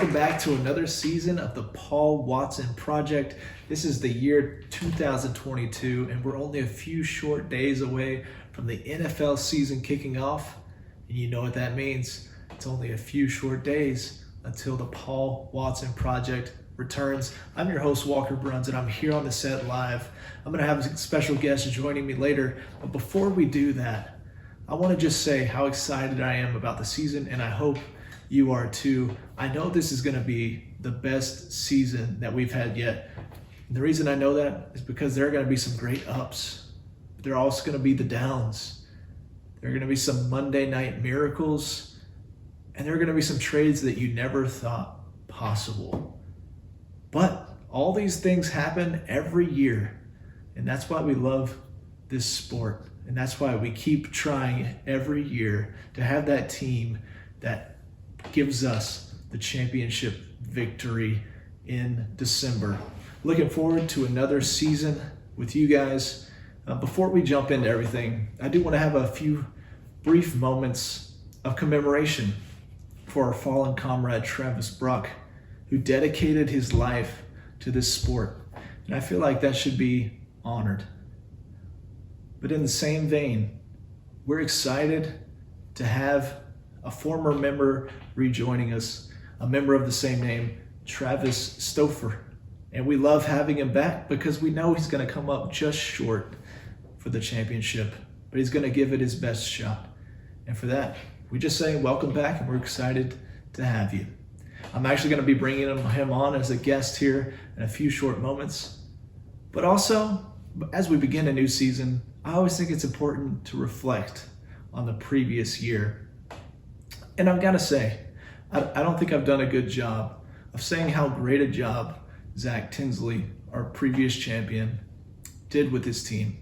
welcome back to another season of the Paul Watson Project. This is the year 2022, and we're only a few short days away from the NFL season kicking off. And you know what that means. It's only a few short days until the Paul Watson Project returns. I'm your host, Walker Bruns, and I'm here on the set live. I'm going to have a special guest joining me later. But before we do that, I want to just say how excited I am about the season, and I hope you are too. I know this is going to be the best season that we've had yet. And the reason I know that is because there are going to be some great ups. There are also going to be the downs. There are going to be some Monday night miracles. And there are going to be some trades that you never thought possible. But all these things happen every year. And that's why we love this sport. And that's why we keep trying every year to have that team that gives us the championship victory in December. Looking forward to another season with you guys. Before we jump into everything, I do want to have a few brief moments of commemoration for our fallen comrade Travis Bruck, who dedicated his life to this sport. And I feel like that should be honored. But in the same vein, we're excited to have a former member rejoining us, a member of the same name, Travis Stouffer. And we love having him back because we know he's going to come up just short for the championship, but he's going to give it his best shot. And for that, we just say welcome back, and we're excited to have you. I'm actually going to be bringing him on as a guest here in a few short moments. But also, as we begin a new season, I always think it's important to reflect on the previous year. And I've got to say, I don't think I've done a good job of saying how great a job Zach Tinsley, our previous champion, did with his team.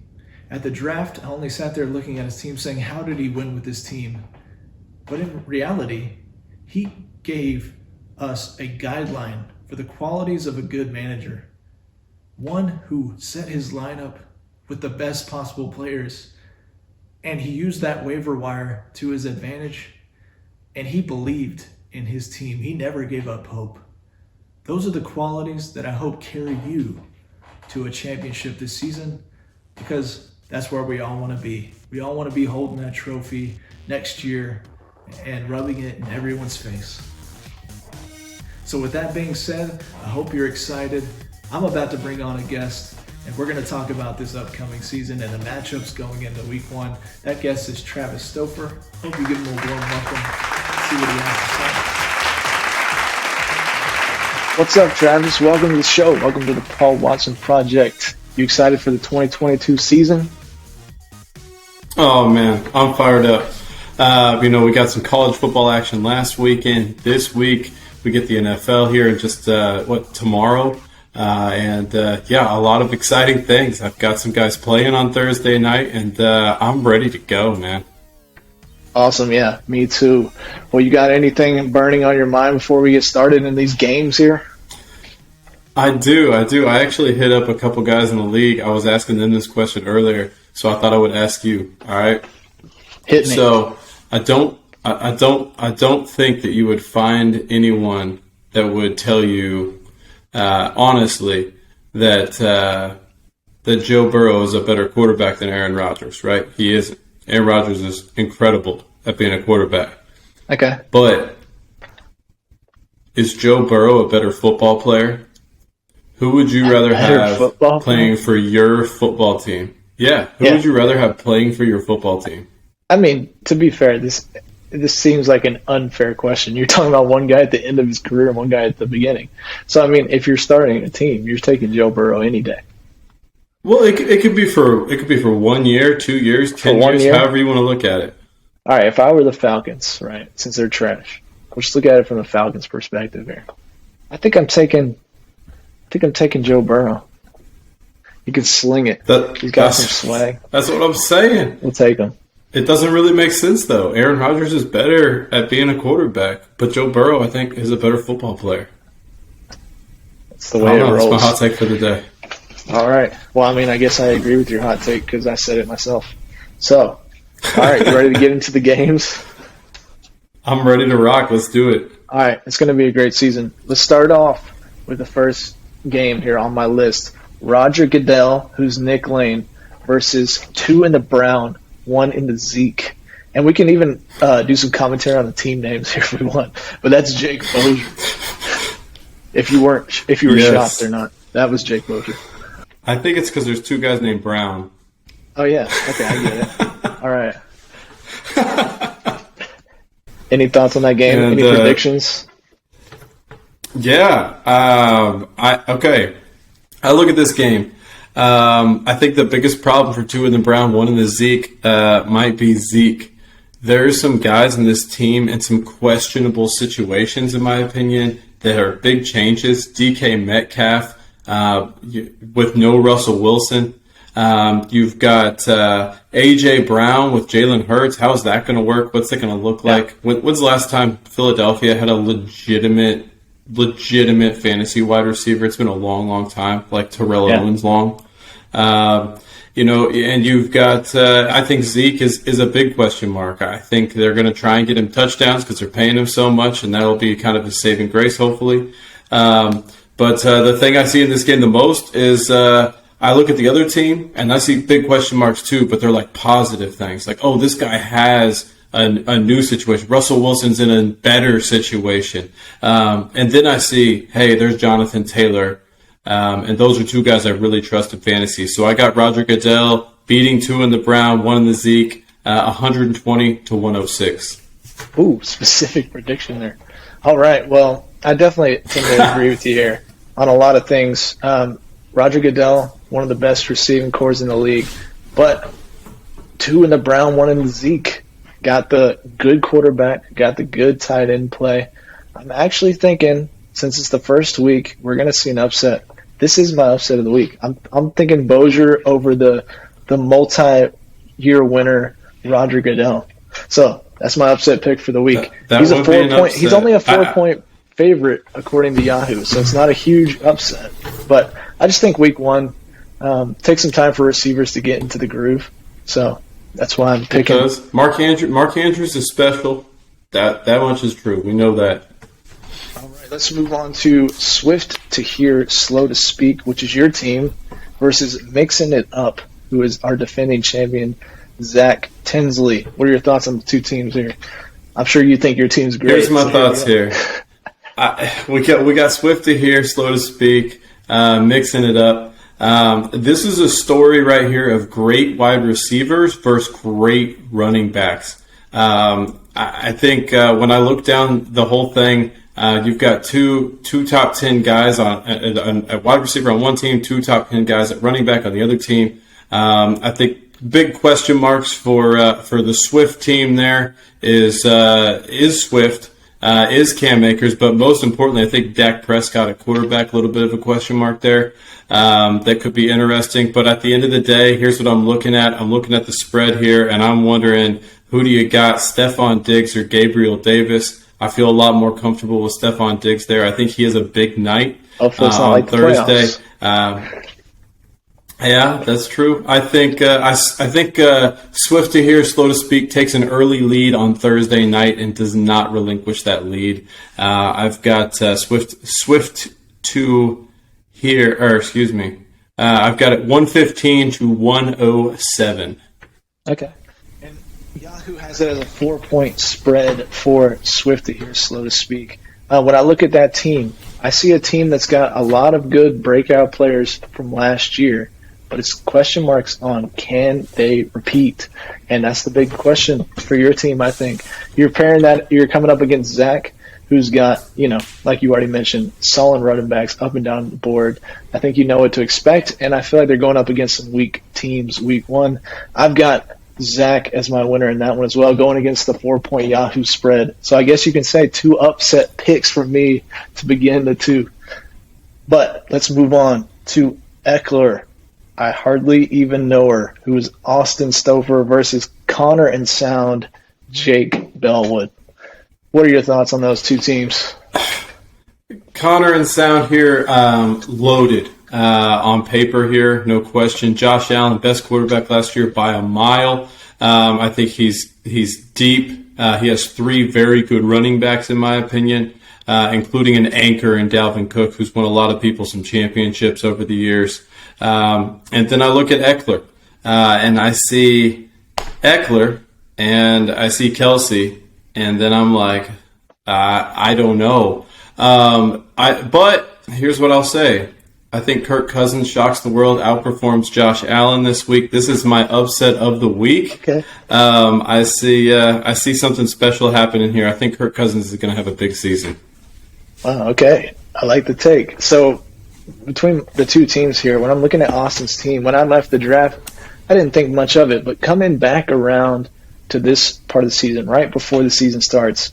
At the draft, I only sat there looking at his team saying, how did he win with his team? But in reality, he gave us a guideline for the qualities of a good manager. One who set his lineup with the best possible players, and he used that waiver wire to his advantage. And he believed in his team. He never gave up hope. Those are the qualities that I hope carry you to a championship this season, because that's where we all want to be. We all want to be holding that trophy next year and rubbing it in everyone's face. So with that being said, I hope you're excited. I'm about to bring on a guest, and we're going to talk about this upcoming season and the matchups going into week one. That guest is Travis Stouffer. Hope you give him a warm welcome. See what he has to say. What's up, Travis? Welcome to the show. Welcome to the Paul Watson Project. You excited for the 2022 season? Oh, man, I'm fired up. We got some college football action last weekend. This week, we get the NFL here in just, tomorrow? A lot of exciting things. I've got some guys playing on Thursday night, and I'm ready to go, man. Awesome, yeah, me too. Well, you got anything burning on your mind before we get started in these games here? I do. I actually hit up a couple guys in the league. I was asking them this question earlier, so I thought I would ask you. All right. Hit me. So I don't think that you would find anyone that would tell you honestly that Joe Burrow is a better quarterback than Aaron Rodgers, right? He isn't. Aaron Rodgers is incredible at being a quarterback. Okay. But is Joe Burrow a better football player? Who would you rather have playing for your football team? Yeah. Who would you rather have playing for your football team? I mean, to be fair, this seems like an unfair question. You're talking about one guy at the end of his career and one guy at the beginning. So, I mean, if you're starting a team, you're taking Joe Burrow any day. Well, it could be for 1 year, 2 years, 10 years, however you want to look at it. All right, if I were the Falcons, right, since they're trash, let's look at it from the Falcons' perspective here. I think I'm taking Joe Burrow. He can sling it. He's got some swag. That's what I'm saying. We'll take him. It doesn't really make sense, though. Aaron Rodgers is better at being a quarterback, but Joe Burrow, I think, is a better football player. That's the way it rolls. That's my hot take for the day. All right. Well, I mean, I guess I agree with your hot take because I said it myself. So, all right, you ready to get into the games? I'm ready to rock. Let's do it. All right, it's going to be a great season. Let's start off with the first game here on my list. Roger Goodell, who's Nick Lane, versus 2 in the Brown, 1 in the Zeke. And we can even do some commentary on the team names here if we want. But that's Jake Bozier. If you were shocked or not, that was Jake Bozier. I think it's because there's 2 guys named Brown. Oh, yeah. Okay, I get it. All right. Any thoughts on that game? Any predictions? Yeah. I look at this game. I think the biggest problem for 2 in the Brown, 1 in the Zeke, might be Zeke. There's some guys in this team in some questionable situations, in my opinion, that are big changes. DK Metcalf with no Russell Wilson. You've got A.J. Brown with Jalen Hurts. How is that going to work? What's it going to look like? When's the last time Philadelphia had a legitimate fantasy wide receiver? It's been a long, long time, like Terrell Owens long. And you've got, I think Zeke is a big question mark. I think they're going to try and get him touchdowns because they're paying him so much, and that'll be kind of his saving grace, hopefully. But the thing I see in this game the most is I look at the other team, and I see big question marks too, but they're like positive things. Like, oh, this guy has a new situation. Russell Wilson's in a better situation. And then I see, hey, there's Jonathan Taylor. And those are 2 guys I really trust in fantasy. So I got Roger Goodell beating 2 in the Brown, 1 in the Zeke, 120-106. Ooh, specific prediction there. All right. Well, I definitely tend to agree with you here on a lot of things. Roger Goodell, one of the best receiving cores in the league, but 2 in the Brown, 1 in the Zeke. Got the good quarterback, got the good tight end play. I'm actually thinking, since it's the first week, we're going to see an upset. This is my upset of the week. I'm thinking Bozier over the multi-year winner Roger Goodell. So that's my upset pick for the week. He's a 4-point. He's only a 4-point favorite according to Yahoo, so it's not a huge upset. But I just think week 1 takes some time for receivers to get into the groove. So that's why I'm picking. Because Mark Andrews is special. That much is true. We know that. All right, let's move on to Swift to Hear, Slow to Speak, which is your team, versus Mixing It Up, who is our defending champion, Zach Tinsley. What are your thoughts on the 2 teams here? I'm sure you think your team's great. Here's my thoughts here. We got Swift to Hear, Slow to Speak, Mixing It Up. This is a story right here of great wide receivers versus great running backs. I think when I look down the whole thing, you've got two top 10 guys a wide receiver on one team, 2 top 10 guys at running back on the other team. I think big question marks for the Swift team there is Swift, is Cam Akers, but most importantly, I think Dak Prescott at quarterback, a little bit of a question mark there. That could be interesting. But at the end of the day, here's what I'm looking at. I'm looking at the spread here, and I'm wondering, who do you got, Stephon Diggs or Gabriel Davis? I feel a lot more comfortable with Stephon Diggs there. I think he has a big night on Thursday. Yeah, that's true. I think Swift to Hear, Slow to Speak takes an early lead on Thursday night and does not relinquish that lead. I've got Swift to Hear, or excuse me, I've got it 115 to 107. Okay. And Yahoo has it as a 4-point spread for Swift to Hear, Slow to Speak. When I look at that team, I see a team that's got a lot of good breakout players from last year, but it's question marks on can they repeat, and that's the big question for your team. I think you're coming up against Zach, who's got, like you already mentioned, solid running backs up and down the board. I think you know what to expect, and I feel like they're going up against some weak teams week 1. I've got Zach as my winner in that one as well, going against the 4-point Yahoo spread. So I guess you can say 2 upset picks for me to begin the 2. But let's move on to Eckler. I hardly even know her, who is Austin Stover versus Connor and Sound, Jake Bellwood. What are your thoughts on those 2 teams? Connor and Sound here, loaded on paper here, no question. Josh Allen, best quarterback last year by a mile. I think he's deep. He has 3 very good running backs, in my opinion, including an anchor in Dalvin Cook, who's won a lot of people some championships over the years. And then I look at Eckler, and I see Eckler, and I see Kelsey, and then I'm like, I don't know. But here's what I'll say. I think Kirk Cousins shocks the world, outperforms Josh Allen this week. This is my upset of the week. Okay. I see something special happening here. I think Kirk Cousins is going to have a big season. Wow, okay. I like the take. So between the two teams here, when I'm looking at Austin's team, when I left the draft, I didn't think much of it. But coming back around to this part of the season, right before the season starts,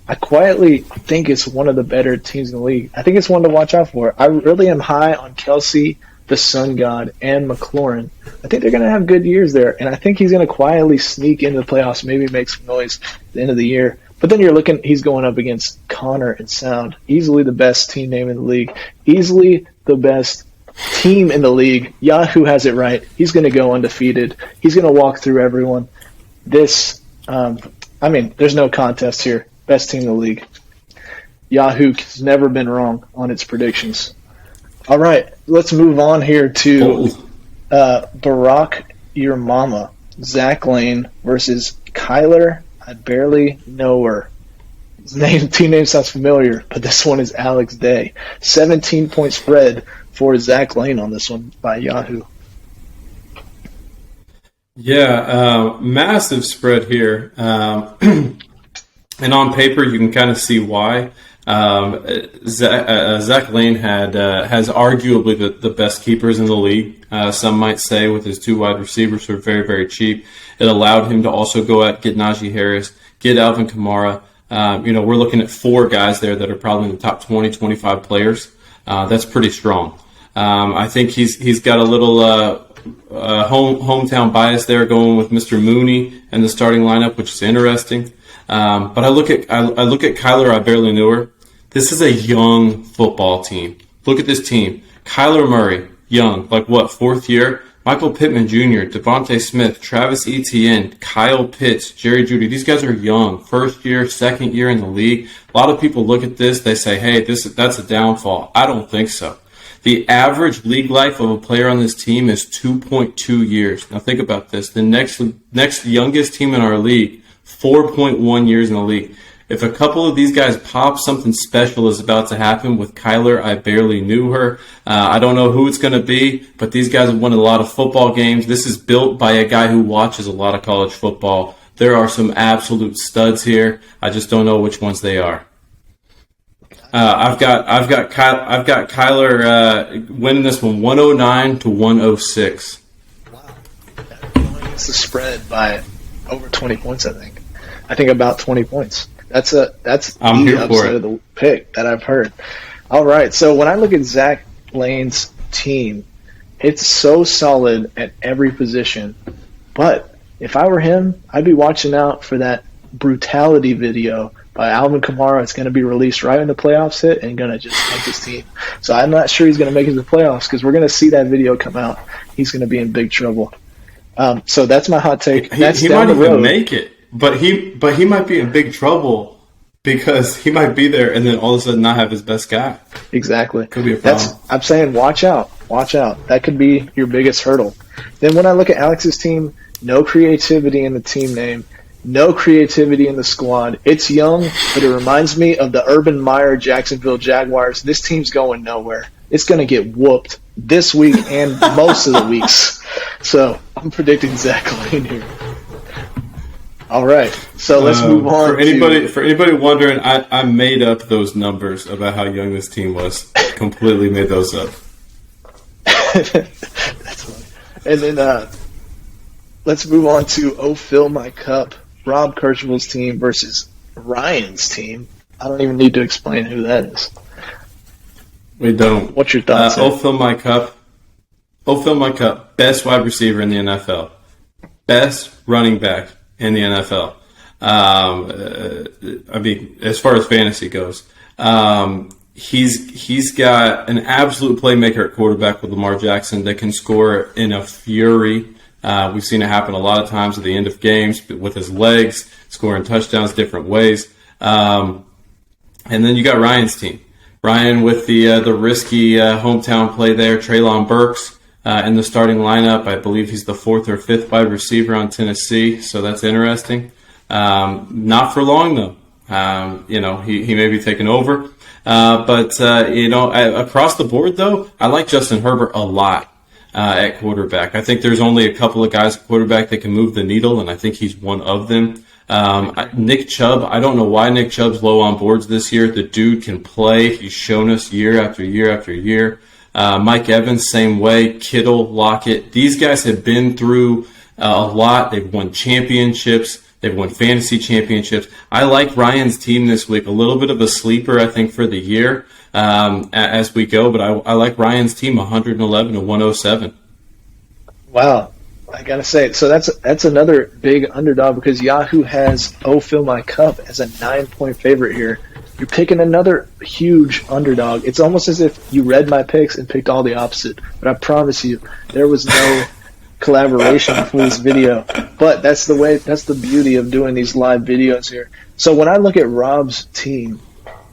I quietly think it's one of the better teams in the league. I think it's one to watch out for. I really am high on Kelsey, the Sun God, and McLaurin. I think they're going to have good years there, and I think he's going to quietly sneak into the playoffs, maybe make some noise at the end of the year. But then you're looking, he's going up against Connor and Sound, easily the best team name in the league, easily the best team in the league. Yahoo has it right. He's going to go undefeated. He's going to walk through everyone. There's no contest here. Best team in the league. Yahoo has never been wrong on its predictions. All right, let's move on here to Barack Your Mama, Zach Lane versus Kyler. I barely know her. His team name sounds familiar, but this one is Alex Day. 17-point spread for Zach Lane on this one by Yahoo. Yeah, massive spread here. And on paper, you can kind of see why. Zach Lane has arguably the best keepers in the league. Some might say with his 2 wide receivers who are very, very cheap. It allowed him to also go out, get Najee Harris, get Alvin Kamara. We're looking at 4 guys there that are probably in the top 20, 25 players. That's pretty strong. I think he's got a little hometown bias there going with Mr. Mooney in the starting lineup, which is interesting. But I look at Kyler. I barely knew her. This is a young football team. Look at this team. Kyler Murray, young, like what, 4th year? Michael Pittman Jr., Devontae Smith, Travis Etienne, Kyle Pitts, Jerry Jeudy. These guys are young. 1st year, 2nd year in the league. A lot of people look at this. They say, hey, that's a downfall. I don't think so. The average league life of a player on this team is 2.2 years. Now think about this. The next youngest team in our league, 4.1 years in the league. If a couple of these guys pop, something special is about to happen with Kyler. I barely knew her. I don't know who it's going to be, but these guys have won a lot of football games. This is built by a guy who watches a lot of college football. There are some absolute studs here. I just don't know which ones they are. I've got Kyler winning this one 109 to 106. Wow, it's the spread by over 20 points. I think about 20 points. That's I'm the here for upset it. of the pick that I've heard. All right, so when I look at Zach Lane's team, it's so solid at every position. But if I were him, I'd be watching out for that brutality video by Alvin Kamara. It's going to be released right when the playoffs hit and going to just tank his team. So I'm not sure he's going to make it to the playoffs because we're going to see that video come out. He's going to be in big trouble. So that's my hot take. That's he down might the road. even make it, but he might be in big trouble because he might be there and then all of a sudden not have his best guy. Exactly. Could be a problem. I'm saying watch out. Watch out. That could be your biggest hurdle. Then when I look at Alex's team, no creativity in the team name. No creativity in the squad. It's young, but it reminds me of the Urban Meyer Jacksonville Jaguars. This team's going nowhere. It's going to get whooped this week and most of the weeks. So I'm predicting Zach Lane here. All right, so let's move on. For anybody wondering, I made up those numbers about how young this team was. Completely made those up. That's funny. And then let's move on to Oh Fill My Cup. Rob Kirschville's team versus Ryan's team. I don't even need to explain who that is. We don't. What's your thoughts? Oh Fill My Cup. Oh Fill My Cup. Best wide receiver in the NFL. Best running back in the NFL. As far as fantasy goes, he's got an absolute playmaker at quarterback with Lamar Jackson that can score in a fury. We've seen it happen a lot of times at the end of games with his legs, scoring touchdowns different ways. And then you got Ryan's team. Ryan with the risky hometown play there, Treylon Burks in the starting lineup. I believe he's the 4th or 5th wide receiver on Tennessee, so that's interesting. Not for long, though. He may be taking over. But across the board, though, I like Justin Herbert a lot at quarterback. I think there's only a couple of guys at quarterback that can move the needle, and I think he's one of them. Nick Chubb, I don't know why Nick Chubb's low on boards this year. The dude can play. He's shown us year after year after year. Mike Evans, same way. Kittle, Lockett. These guys have been through a lot. They've won championships. They've won fantasy championships. I like Ryan's team this week. A little bit of a sleeper, I think, for the year as we go. But I like Ryan's team 111 to 107. Wow. I got to say, so that's another big underdog because Yahoo has Fill My Cup as a 9-point favorite here. You're picking another huge underdog. It's almost as if you read my picks and picked all the opposite. But I promise you, there was no collaboration for this video. But that's the beauty of doing these live videos here. So when I look at Rob's team,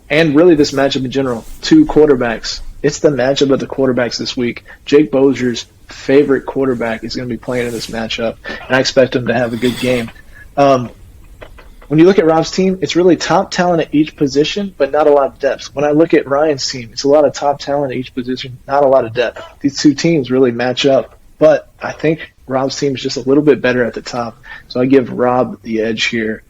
and really this matchup in general, 2 quarterbacks, it's the matchup of the quarterbacks this week. Jake Bozier's favorite quarterback is going to be playing in this matchup, and I expect him to have a good game. When you look at Rob's team, it's really top talent at each position, but not a lot of depth. When I look at Ryan's team, it's a lot of top talent at each position, not a lot of depth. These 2 teams really match up, but I think Rob's team is just a little bit better at the top, so I give Rob the edge here.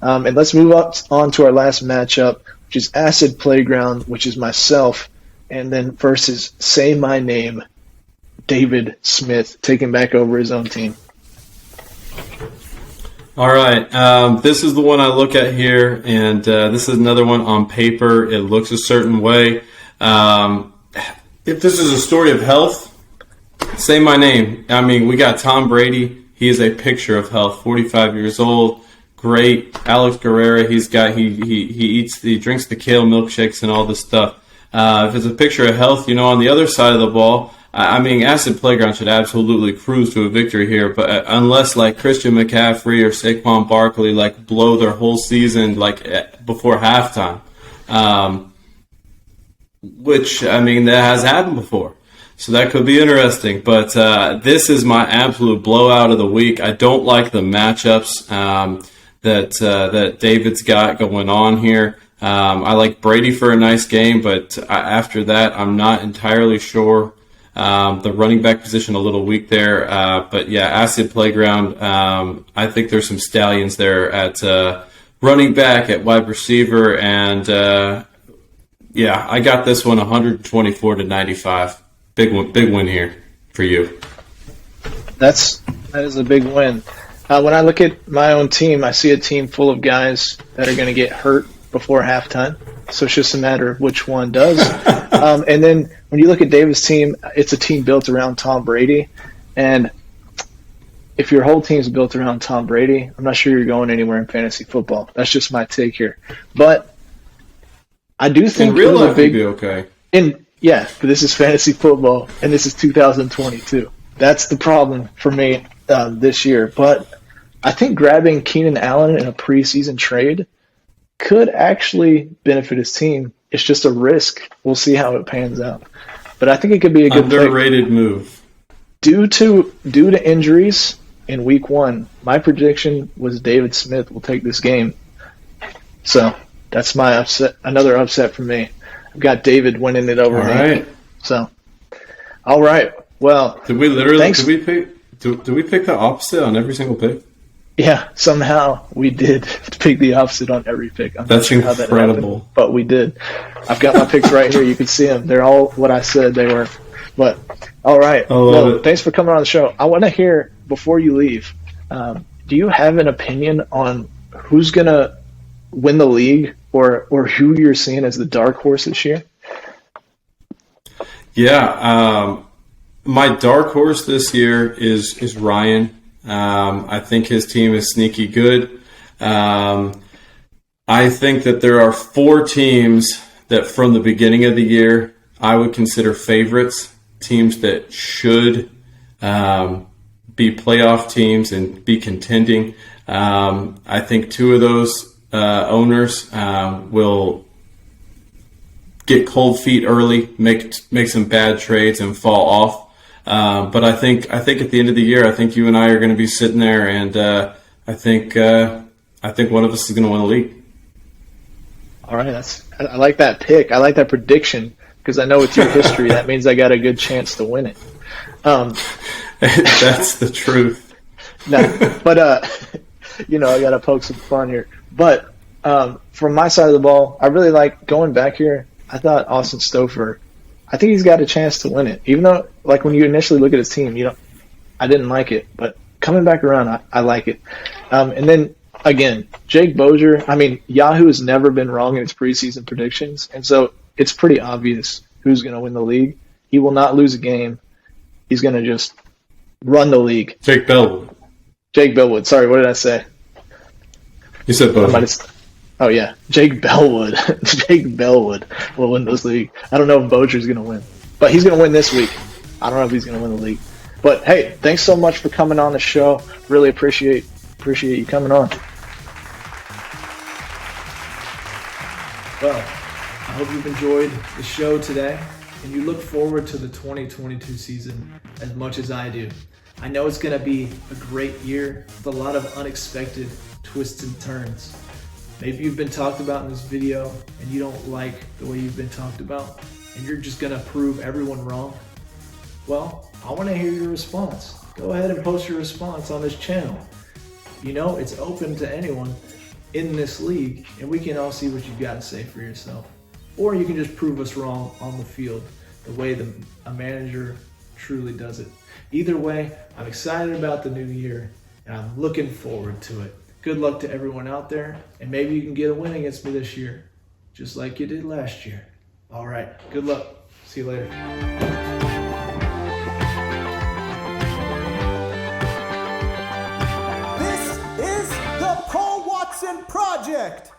And let's move on to our last matchup, which is Acid Playground, which is myself, and then versus Say My Name, David Smith, taking back over his own team. All right. This is the one I look at here, and this is another one on paper. It looks a certain way. If this is a story of health, Say My Name. I mean, we got Tom Brady. He is a picture of health, 45 years old. Great. Alex Guerrero, he drinks the kale milkshakes and all this stuff. If it's a picture of health, on the other side of the ball, I mean, Acid Playground should absolutely cruise to a victory here, but unless like Christian McCaffrey or Saquon Barkley like blow their whole season like before halftime, which I mean that has happened before, so that could be interesting. But this is my absolute blowout of the week. I don't like the matchups that David's got going on here. I like Brady for a nice game, but after that, I'm not entirely sure. The running back position a little weak there, but yeah, Acid Playground. I think there's some stallions there at running back, at wide receiver, and yeah, I got this one 124 to 95. Big win here for you. That is a big win. When I look at my own team, I see a team full of guys that are going to get hurt before halftime. So it's just a matter of which one does. And then when you look at David's team, it's a team built around Tom Brady. And if your whole team's built around Tom Brady, I'm not sure you're going anywhere in fantasy football. That's just my take here. But I do think in real life you'd be okay. Yeah, but this is fantasy football, and this is 2022. That's the problem for me this year. But I think grabbing Keenan Allen in a preseason trade could actually benefit his team. It's just a risk. We'll see how it pans out. But I think it could be a good underrated move. Due to injuries in week 1, my prediction was David Smith will take this game. So that's my upset. Another upset for me. I've got David winning it over me. Right. So, all right. Well, did we pick the opposite on every single pick? Yeah, somehow we did pick the opposite on every pick. I'm That's not sure how that happened, but we did. I've got my picks right here. You can see them. They're all what I said they were. But, all right. Well, thanks for coming on the show. I want to hear, before you leave, do you have an opinion on who's going to win the league or who you're seeing as the dark horse this year? Yeah. My dark horse this year is Ryan. I think his team is sneaky good. I think that there are 4 teams that from the beginning of the year I would consider favorites, teams that should be playoff teams and be contending. I think two of those owners will get cold feet early, make some bad trades and fall off. But I think at the end of the year, I think you and I are going to be sitting there, and I think one of us is going to win the league. All right, I like that pick. I like that prediction because I know with your history, that means I got a good chance to win it. That's the truth. No, but I got to poke some fun here. But from my side of the ball, I really like going back here. I thought Austin Stover, I think he's got a chance to win it. Even though, like, when you initially look at his team, I didn't like it. But coming back around, I like it. And then, again, Jake Bozier, Yahoo has never been wrong in its preseason predictions. And so it's pretty obvious who's going to win the league. He will not lose a game. He's going to just run the league. Jake Bellwood. Sorry, what did I say? You said Bozier. Oh, yeah. Jake Bellwood. Jake Bellwood will win this league. I don't know if Bozier's going to win. But he's going to win this week. I don't know if he's going to win the league. But, hey, thanks so much for coming on the show. Really appreciate you coming on. Well, I hope you've enjoyed the show today, and you look forward to the 2022 season as much as I do. I know it's going to be a great year with a lot of unexpected twists and turns. Maybe you've been talked about in this video and you don't like the way you've been talked about, and you're just going to prove everyone wrong. Well, I want to hear your response. Go ahead and post your response on this channel. It's open to anyone in this league, and we can all see what you've got to say for yourself. Or you can just prove us wrong on the field, the way a manager truly does it. Either way, I'm excited about the new year, and I'm looking forward to it. Good luck to everyone out there, and maybe you can get a win against me this year, just like you did last year. All right, good luck. See you later. This is the Paul Watson Project.